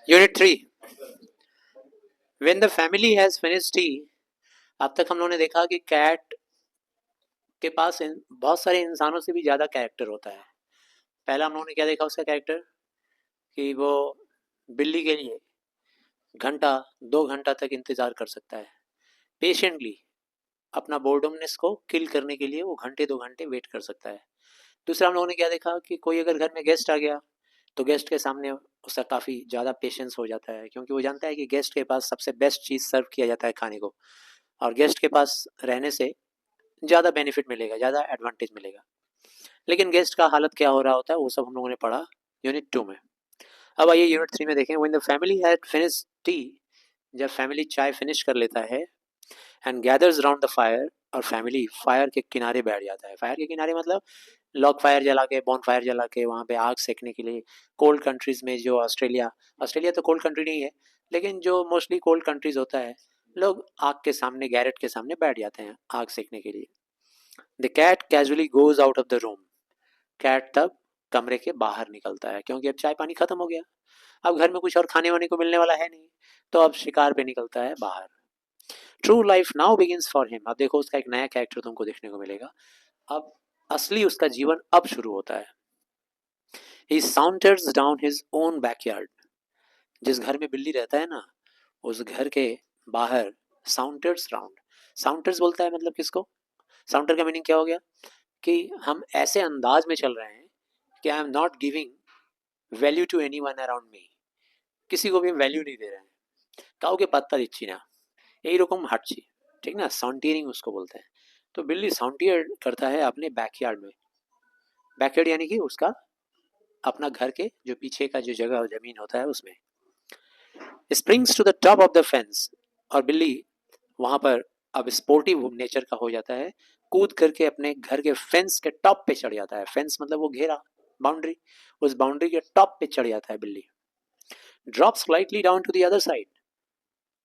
Unit 3, when the family has finished T. अब तक हम लोगों ने देखा कि कैट के पास बहुत सारे इंसानों से भी ज़्यादा कैरेक्टर होता है। पहला हम लोगों ने क्या देखा उसका कैरेक्टर, कि वो बिल्ली के लिए घंटा 2 घंटा तक इंतज़ार कर सकता है पेशेंटली। अपना बोर्डमनेस को किल करने के लिए वो घंटे 2 घंटे वेट कर सकता है। दूसरा हम लोगों ने क्या देखा कि कोई अगर घर में गेस्ट आ गया तो गेस्ट के सामने उसका काफ़ी ज़्यादा पेशेंस हो जाता है, क्योंकि वो जानता है कि गेस्ट के पास सबसे बेस्ट चीज़ सर्व किया जाता है खाने को, और गेस्ट के पास रहने से ज़्यादा बेनिफिट मिलेगा, ज़्यादा एडवांटेज मिलेगा। लेकिन गेस्ट का हालत क्या हो रहा होता है वो सब हम लोगों ने पढ़ा यूनिट 2 में। अब आइए यूनिट 3 में देखें। When the family had finish T, जब फैमिली चाय फिनिश कर लेता है, and gathers around the fire, और फैमिली फायर के किनारे बैठ जाता है। फायर के किनारे मतलब लॉग फायर जला के, बॉन फायर जला के वहाँ पे आग सेकने के लिए। कोल्ड कंट्रीज में, जो ऑस्ट्रेलिया, ऑस्ट्रेलिया तो कोल्ड कंट्री नहीं है, लेकिन जो मोस्टली कोल्ड कंट्रीज होता है, लोग आग के सामने, गैरेट के सामने बैठ जाते हैं आग सेकने के लिए। The cat casually goes out of the room. Cat तब कमरे के बाहर निकलता है, क्योंकि अब चाय पानी खत्म हो गया, अब घर में कुछ और खाने वाने को मिलने वाला है नहीं, तो अब शिकार पे निकलता है बाहर। True life now begins for him. अब देखो उसका एक नया कैरेक्टर तुमको देखने को मिलेगा। अब असली उसका जीवन अब शुरू होता है। ही साउंटर्स डाउन हिज ओन बैकयार्ड। जिस घर में बिल्ली रहता है ना, उस घर के बाहर साउंटर्स राउंड। साउंटर्स बोलता है मतलब किसको? साउंटर का मीनिंग क्या हो गया? कि हम ऐसे अंदाज में चल रहे हैं कि I am not giving value to anyone around me. किसी को भी वैल्यू नहीं दे रहे हैं। काउके पत्ता दिच्छी ना, यही रकम हटची, ठीक ना, साउंटियरिंग उसको बोलते हैं। तो बिल्ली साउंटियर करता है अपने बैकयार्ड में। बैकयार्ड यानी कि उसका अपना घर के जो पीछे का जो जगह जमीन होता है उसमें। Springs to the top of the fence, और बिल्ली वहां पर अब स्पोर्टिव नेचर का हो जाता है, कूद करके अपने घर के फेंस के टॉप पे चढ़ जाता है। फेंस मतलब वो घेरा, बाउंड्री, उस बाउंड्री के टॉप पे चढ़ जाता है बिल्ली। Drop slightly down to the other side,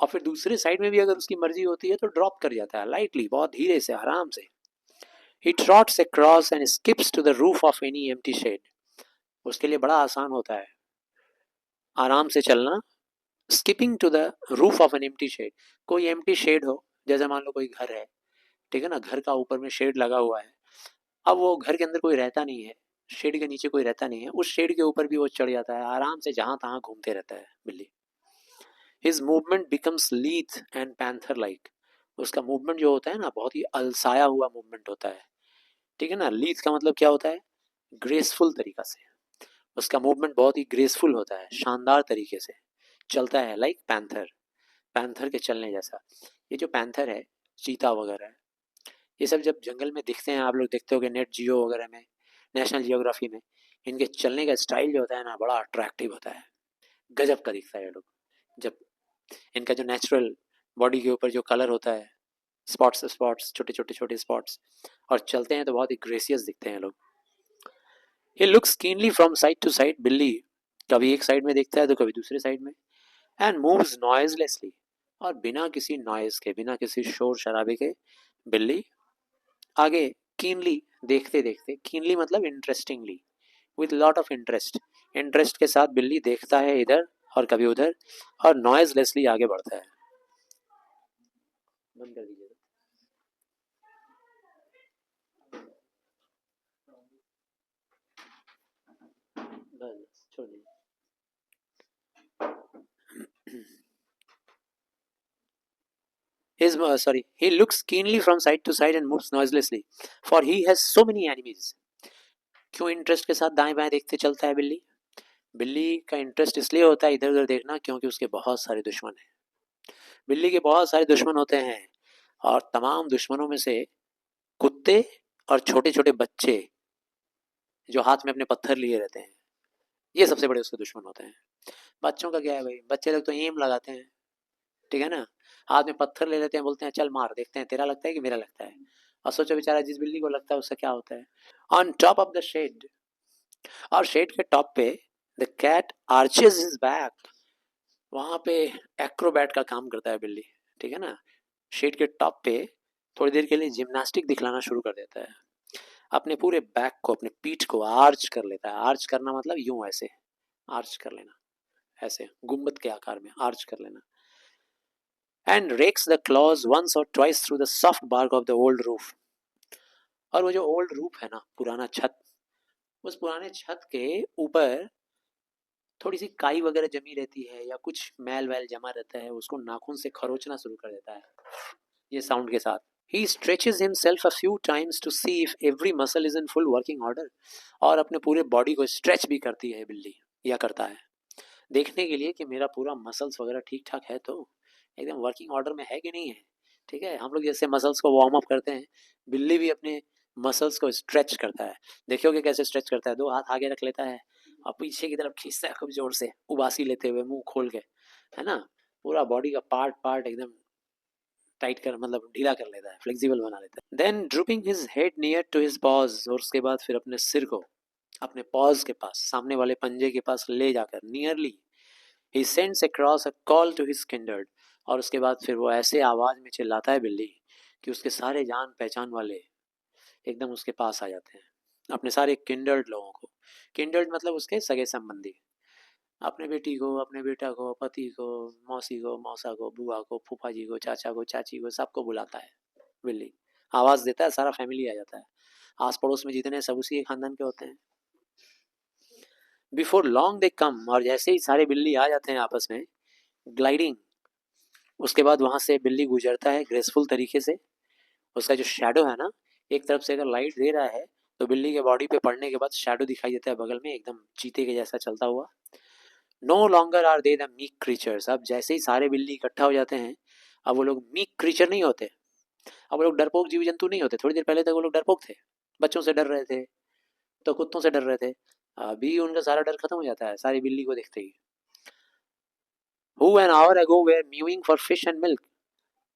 और फिर दूसरे साइड में भी अगर उसकी मर्जी होती है तो ड्रॉप कर जाता है लाइटली, बहुत धीरे से, आराम से। He trots across and skips to the roof of any empty shed. उसके लिए बड़ा आसान होता है आराम से चलना। Skipping to the roof of an empty shed, कोई एम्प्टी शेड हो, जैसे मान लो कोई घर है, ठीक है ना, घर का ऊपर में शेड लगा हुआ है, अब वो घर के अंदर कोई रहता नहीं है, शेड के नीचे कोई रहता नहीं है, उस शेड के ऊपर भी वो चढ़ जाता है आराम से, जहां तहां घूमते रहता है बिल्ली। His movement becomes lithe and panther like. उसका मूवमेंट जो होता है ना, बहुत ही अलसाया हुआ मूवमेंट होता है, ठीक है ना। लीथ का मतलब क्या होता है? ग्रेसफुल तरीका से। उसका मूवमेंट बहुत ही ग्रेसफुल होता है, शानदार तरीके से चलता है, लाइक पैंथर, पैंथर के चलने जैसा। ये जो पैंथर है, चीता वगैरह है, ये सब जब जंगल में दिखते हैं, आप लोग देखते हो कि नेट जियो वगैरह में, नेशनल जियोग्राफी में, इनके चलने का स्टाइल जो होता है ना, बड़ा अट्रैक्टिव होता है, गजब का दिखता है ये लोग। जब इनका जो नेचुरल बॉडी के ऊपर जो कलर होता है, स्पॉट्स स्पॉट्स, छोटे छोटे छोटे स्पॉट्स, और चलते हैं तो बहुत ही ग्रेसियस दिखते हैं लोग। He looks keenly from side to side. बिल्ली कभी एक साइड में देखता है तो कभी दूसरे साइड में। एंड मूव्स नॉइजलेसली, और बिना किसी नॉइज के, बिना किसी शोर शराबे के, बिल्ली आगे कीनली, देखते देखते, कीनली मतलब interestingly, with lot of interest, interest के साथ बिल्ली देखता है इधर और कभी उधर, और नॉइजलेसली आगे बढ़ता है। बंद कर दीजिए। बस छोड़ दीजिए। He looks keenly from side to side and moves noiselessly, for he has so many enemies. क्यों इंटरेस्ट के साथ दाएं बाएं देखते चलता है बिल्ली? बिल्ली का इंटरेस्ट इसलिए होता है इधर उधर देखना, क्योंकि उसके बहुत सारे दुश्मन हैं। बिल्ली के बहुत सारे दुश्मन होते हैं, और तमाम दुश्मनों में से कुत्ते और छोटे छोटे बच्चे जो हाथ में अपने पत्थर लिए रहते हैं, ये सबसे बड़े उसके दुश्मन होते हैं। बच्चों का क्या है भाई, बच्चे लोग तो एम लगाते हैं, ठीक है ना, हाथ में पत्थर ले लेते हैं, बोलते हैं चल मार, देखते हैं तेरा लगता है कि मेरा लगता है। और सोचो बेचारा जिस बिल्ली को लगता है उससे क्या होता है। On top of the shed, और शेड के टॉप पे, the cat arches his back. वहां पे एक्रोबैट का काम करता है बिल्ली, ठीक है ना। शेड के टॉप पे थोड़ी देर के लिए जिम्नास्टिक दिखलाना शुरू कर देता है, अपने पूरे बैक को, अपने पीठ को आर्च कर लेता है। आर्च करना मतलब यूं ऐसे आर्च कर लेना, ऐसे गुम्बद के आकार में आर्च कर लेना. And rakes the claws once or twice through the soft bark of the old roof. और वो जो ओल्ड रूफ है ना, पुराना छत, उस पुराने छत के ऊपर थोड़ी सी काई वगैरह जमी रहती है या कुछ मैल वैल जमा रहता है, उसको नाखून से खरोचना शुरू कर देता है ये साउंड के साथ. He stretches himself a few times to see if every muscle is in full working order. और अपने पूरे बॉडी को स्ट्रेच भी करती है बिल्ली, या करता है, देखने के लिए कि मेरा पूरा मसल्स वगैरह ठीक ठाक है, तो एकदम वर्किंग ऑर्डर में है कि नहीं है. ठीक है, हम लोग जैसे मसल्स को वार्म अप करते हैं, बिल्ली भी अपने मसल्स को स्ट्रेच करता है. देखियोगे कैसे स्ट्रेच करता है, 2 हाथ आगे रख लेता है और पीछे की तरफ खींचता है खूब जोर से, उबासी लेते हुए मुंह खोल के, है ना. पूरा बॉडी का पार्ट पार्ट एकदम टाइट कर, मतलब ढीला कर लेता है, फ्लेक्सिबल बना लेता है. Then drooping his head near to his paws, और उसके बाद फिर अपने सिर को अपने पॉज के पास, सामने वाले पंजे के पास ले जाकर nearly he sends across a call to his kindred. और उसके बाद फिर वो ऐसे आवाज में चिल्लाता है बिल्ली कि उसके सारे जान पहचान वाले एकदम उसके पास आ जाते हैं, अपने सारे किंडर्ड लोगों को. किंडर्ड मतलब उसके सगे संबंधी, अपने बेटी को, अपने बेटा को, पति को, मौसी को, मौसा को, बुआ को, फूफा जी को, चाचा को, चाची को, सबको बुलाता है बिल्ली. आवाज देता है, सारा फैमिली आ जाता है, आस पड़ोस में जितने सब उसी खानदान के होते हैं. बिफोर लॉन्ग दे कम, और जैसे ही सारे बिल्ली आ जाते हैं आपस में, ग्लाइडिंग, उसके बाद वहां से बिल्ली गुजरता है ग्रेसफुल तरीके से. उसका जो शेडो है ना, एक तरफ से अगर लाइट दे रहा है तो बिल्ली के बॉडी पे पड़ने के बाद शेडो दिखाई देता है बगल में, एकदम चीते के जैसा चलता हुआ. No longer are they the meek creatures. अब जैसे ही सारे बिल्ली इकट्ठा हो जाते हैं, अब वो लोग मीक क्रीचर नहीं होते, अब वो लोग डरपोक जीव जंतु नहीं होते. थोड़ी देर पहले तक वो लोग डरपोक थे, बच्चों से डर रहे थे, तो कुत्तों से डर रहे थे. अभी उनका सारा डर खत्म हो जाता है सारी बिल्ली को देखते ही. Who an hour ago were mewing for fish and milk.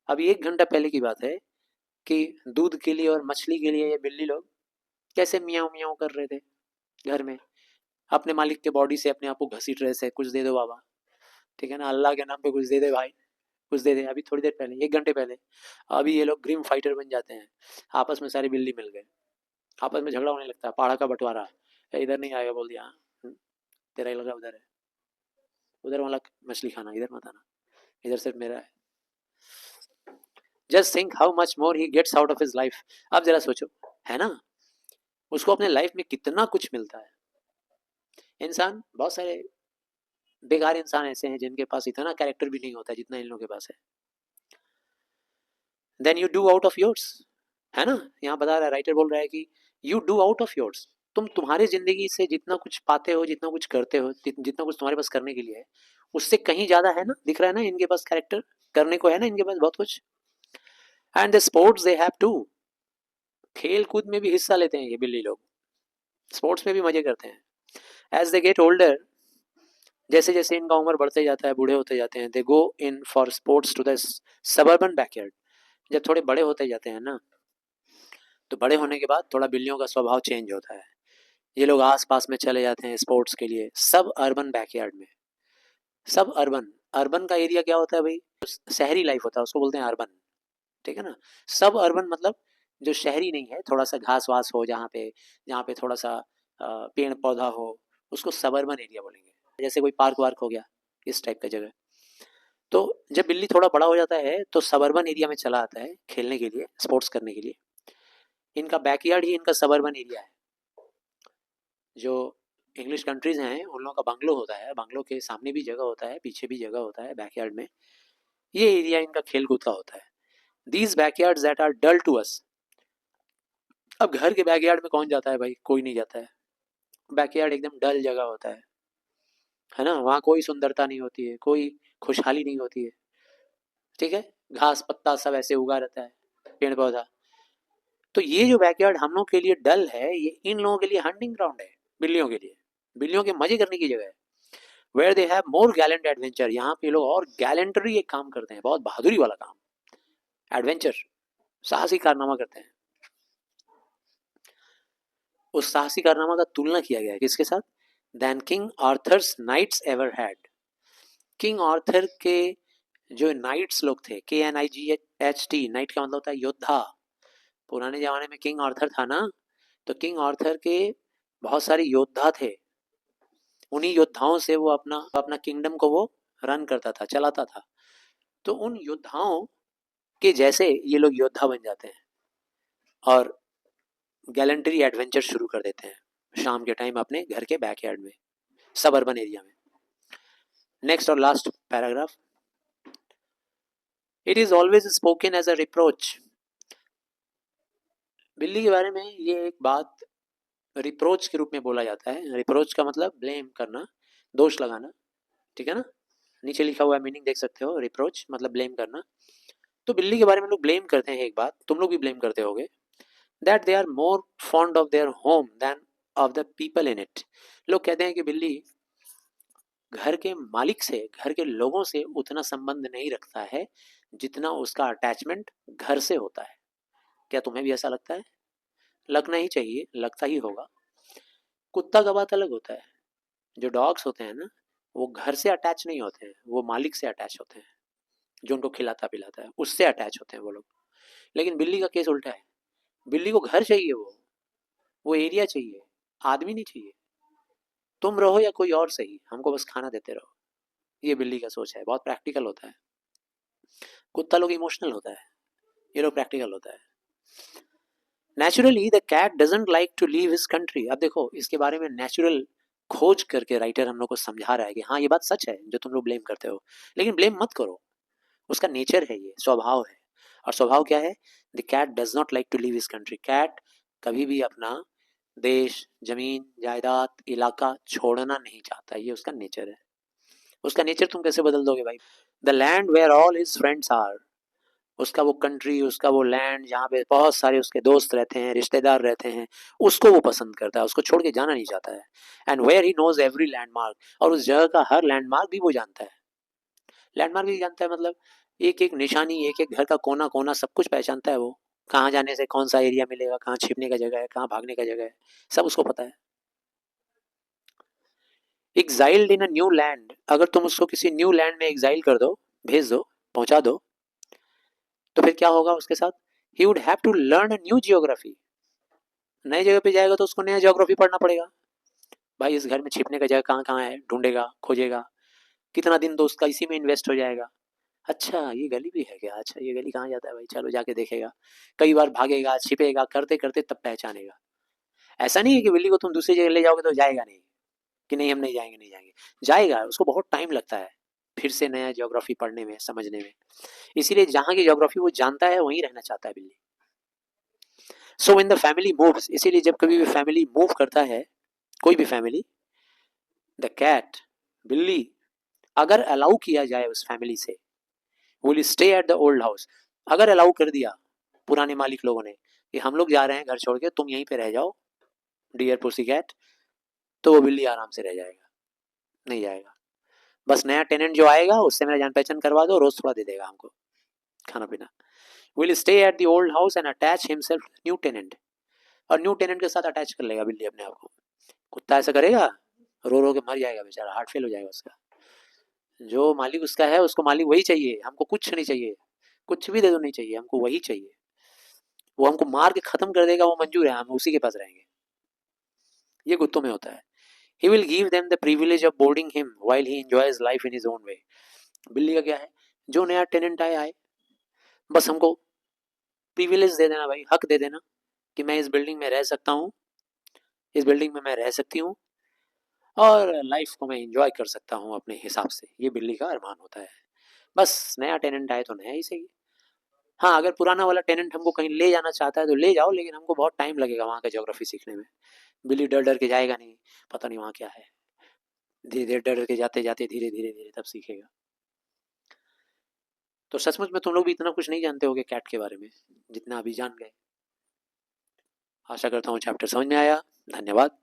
अभी 1 घंटा पहले की बात है कि दूध के लिए और मछली के लिए ये बिल्ली लोग कैसे मियाऊ मियाऊ कर रहे थे घर में, अपने मालिक के बॉडी से अपने आप को घसीट रहे थे, कुछ दे दो बाबा, ठीक है ना, अल्लाह के नाम पे कुछ दे दे भाई, कुछ दे दे. अभी थोड़ी देर पहले, 1 घंटे पहले, अभी ये लोग ग्रीम फाइटर बन जाते हैं. आपस में सारी बिल्ली मिल गए, आपस में झगड़ा होने लगता है, पहाड़ा का बंटवारा. इधर नहीं आएगा बोल दिया, तेरा ही लगा उधर है, उधर वाला मछली खाना, इधर मत आना, इधर सिर्फ मेरा है. Just think how much more he gets out of his life. अब जरा सोचो, है ना, उसको अपने लाइफ में कितना कुछ मिलता है. इंसान, बहुत सारे बेकार इंसान ऐसे हैं जिनके पास इतना कैरेक्टर भी नहीं होता जितना इन लोगों के पास है. Then you do out of yours, है ना. यहाँ बता रहा है, राइटर बोल रहा है कि you do out of yours. तुम तुम्हारी जिंदगी से जितना कुछ पाते हो, जितना कुछ करते हो, जितना कुछ तुम्हारे पास करने के लिए है, उससे कहीं ज्यादा है ना, दिख रहा है ना इनके पास कैरेक्टर करने को, है ना इनके पास बहुत कुछ. And the sports they have too. खेल कूद में भी हिस्सा लेते हैं ये बिल्ली लोग, स्पोर्ट्स में भी मजे करते हैं. एज दे गेट ओल्डर, जैसे जैसे इनका उम्र बढ़ते जाता है, बूढ़े होते जाते हैं, they go in for sports to the suburban backyard. जब थोड़े बड़े होते जाते हैं ना, तो बड़े होने के बाद थोड़ा बिल्लियों का स्वभाव चेंज होता है. ये लोग आस पास में चले जाते हैं स्पोर्ट्स के लिए, सब अर्बन बैकयार्ड में. सब अर्बन, अर्बन का एरिया क्या होता है भाई, शहरी लाइफ होता है, उसको बोलते हैं अर्बन, ठीक है ना. सब अर्बन मतलब जो शहरी नहीं है, थोड़ा सा घास वास हो जहाँ पे थोड़ा सा पेड़ पौधा हो, उसको सबर्बन एरिया बोलेंगे. जैसे कोई पार्क वार्क हो गया, इस टाइप का जगह. तो जब बिल्ली थोड़ा बड़ा हो जाता है तो सबर्बन एरिया में चला आता है खेलने के लिए, स्पोर्ट्स करने के लिए. इनका बैकयार्ड ही इनका सबर्बन एरिया है. जो इंग्लिश कंट्रीज हैं उन लोगों का बंगलो होता है, बंगलो के सामने भी जगह होता है, पीछे भी जगह होता है बैकयार्ड में. ये एरिया इनका खेल कूद का होता है. These backyards that are dull to us. अब घर के बैकयार्ड में कौन जाता है भाई, कोई नहीं जाता है. बैकयार्ड एकदम डल जगह होता है ना. वहाँ कोई सुंदरता नहीं होती है, कोई खुशहाली नहीं होती है, ठीक है. घास पत्ता सब ऐसे उगा रहता है, पेड़ पौधा. तो ये जो बैकयार्ड हम लोग के लिए डल है, ये इन लोगों के लिए हंटिंग ग्राउंड है, बिल्लियों के लिए, बिल्लियों के मजे करने की जगह है. Where they have more gallant adventure. यहाँ पे लोग और गैलेंटरी एक काम करते हैं, बहुत बहादुरी वाला काम, एडवेंचर, साहसी कारनामा करते हैं. उस साहसी कारनामा का तुलना किया गया है किसके साथ, then King Arthur's knights ever had. King Arthur के जो नाइट्स लोग थे, KNIGHT, नाइट का मतलब होता है योद्धा. पुराने जमाने में किंग आर्थर था ना, तो किंग आर्थर के बहुत सारे योद्धा थे, उन्हीं योद्धाओं से वो अपना अपना किंगडम को वो रन करता था, चलाता था। तो उन योद्धाओं के जैसे ये लोग योद्धा बन जाते हैं और गैलेंट्री एडवेंचर शुरू कर देते हैं शाम के टाइम अपने घर के बैकयार्ड में, सब अर्बन एरिया में। नेक्स्ट और last paragraph, it is always spoken as a reproach. बिल्ली के बारे में ये एक बात रिप्रोच के रूप में बोला जाता है। रिप्रोच का मतलब ब्लेम करना, दोष लगाना, ठीक है ना। नीचे लिखा हुआ मीनिंग देख सकते हो, रिप्रोच मतलब ब्लेम करना। तो बिल्ली के बारे में लोग ब्लेम करते हैं, एक बात तुम लोग भी ब्लेम करते होगे, that they are more fond of their home than of the people in it. लोग कहते हैं कि बिल्ली घर के मालिक से, घर के लोगों से उतना संबंध नहीं रखता है जितना उसका अटैचमेंट घर से होता है। क्या तुम्हें भी ऐसा लगता है? लगना ही चाहिए, लगता ही होगा। कुत्ता का बात अलग होता है। जो डॉग्स होते हैं ना, वो घर से अटैच नहीं होते हैं, वो मालिक से अटैच होते हैं, जो उनको खिलाता पिलाता है उससे अटैच होते हैं वो लोग। लेकिन बिल्ली का केस उल्टा है। बिल्ली को घर चाहिए, वो एरिया चाहिए, आदमी नहीं चाहिए। तुम रहो या कोई और सही, हमको बस खाना देते रहो। ये बिल्ली का सोच है, बहुत प्रैक्टिकल होता है। कुत्ता लोग इमोशनल होता है, ये लोग प्रैक्टिकल होता है। Naturally the cat doesn't like to leave his country. अब देखो इसके बारे में नेचुरल खोज करके राइटर हम लोग को समझा रहा है कि हाँ ये बात सच है जो तुम लोग ब्लेम करते हो, लेकिन ब्लेम मत करो, उसका नेचर है, ये स्वभाव है। और स्वभाव क्या है? The cat does not like to leave his country. Cat कभी भी अपना देश, जमीन, जायदाद, इलाका छोड़ना नहीं चाहता, ये उसका नेचर है। उसका नेचर तुम कैसे बदल दोगे भाई? The land where all his friends are. उसका वो कंट्री, उसका वो लैंड जहाँ पे बहुत सारे उसके दोस्त रहते हैं, रिश्तेदार रहते हैं, उसको वो पसंद करता है, उसको छोड़ के जाना नहीं चाहता है। And where he knows every landmark, और उस जगह का हर लैंडमार्क भी वो जानता है। लैंडमार्क भी जानता है मतलब एक एक निशानी, एक एक घर का कोना कोना सब कुछ पहचानता है वो। कहाँ जाने से कौन सा एरिया मिलेगा, कहाँ छिपने का जगह है, कहाँ भागने का जगह है, सब उसको पता है। Exiled in a new land, अगर तुम उसको किसी न्यू लैंड में एग्जाइल कर दो, भेज दो, पहुंचा दो, तो फिर क्या होगा उसके साथ? He would have to learn a new geography. नई जगह पे जाएगा तो उसको नया ज्योग्राफी पढ़ना पड़ेगा। भाई इस घर में छिपने का जगह कहाँ कहाँ है, ढूंढेगा, खोजेगा, कितना दिन तो उसका इसी में इन्वेस्ट हो जाएगा। अच्छा ये गली भी है क्या, अच्छा ये गली कहाँ जाता है भाई, चलो जाके देखेगा। कई बार भागेगा, छिपेगा, करते करते तब पहचानेगा। ऐसा नहीं है कि बिल्ली को तुम दूसरी जगह ले जाओगे तो जाएगा नहीं, कि नहीं हम नहीं जाएंगे, नहीं जाएंगे, जाएगा। उसको बहुत टाइम लगता है फिर से नया ज्योग्राफी पढ़ने में, समझने में। इसीलिए जहाँ की ज्योग्राफी वो जानता है वहीं रहना चाहता है बिल्ली। So when the family moves, इसीलिए जब कभी भी फैमिली मूव करता है, कोई भी फैमिली, द कैट, बिल्ली, अगर अलाउ किया जाए उस फैमिली से, will stay at the old house. अगर अलाउ कर दिया पुराने मालिक लोगों ने कि हम लोग जा रहे हैं घर छोड़ के, तुम यहीं पे रह जाओ डियर पुसी कैट, तो वो बिल्ली आराम से रह जाएगा, नहीं जाएगा। बस नया टेनेंट जो आएगा उससे मेरा जान पहचान करवा दो, रोज थोड़ा दे देगा हमको खाना पीना। Will stay at the old house and attach himself new tenant, और न्यू टेनेंट के साथ अटैच कर लेगा बिल्ली अपने आप को। कुत्ता ऐसा करेगा? रो रो के मर जाएगा बेचारा, हार्ट फेल हो जाएगा उसका। जो मालिक उसका है उसको मालिक वही चाहिए, हमको कुछ नहीं चाहिए, कुछ भी दे दो नहीं चाहिए, हमको वही चाहिए। वो हमको मार के खत्म कर देगा, वो मंजूर है, हम उसी के पास रहेंगे। ये कुत्तों में होता है। He will give them the privilege of boarding him while he enjoys life in his own way. बिल्ली का क्या है? जो नया टेनेंट आए आए, बस हमको प्रिविलेज दे देना भाई, हक दे देना कि मैं इस बिल्डिंग में रह सकता हूँ, इस बिल्डिंग में मैं रह सकती हूँ, और लाइफ को मैं एंजॉय कर सकता हूँ अपने हिसाब से। ये बिल्ली का अरमान होता है। बस नया टेनेंट आए तो नया ही सही। हाँ अगर पुराना वाला टेनेंट हमको कहीं ले जाना चाहता है तो ले जाओ, लेकिन हमको बहुत टाइम लगेगा वहाँ का ज्योग्राफी सीखने में। बिल्ली डर डर के जाएगा नहीं, पता नहीं वहाँ क्या है, धीरे धीरे डर डर के जाते जाते धीरे धीरे धीरे तब सीखेगा। तो सचमुच में तुम लोग भी इतना कुछ नहीं जानते होगे कैट के बारे में जितना अभी जान गए। आशा करता हूँ चैप्टर समझ में आया। धन्यवाद।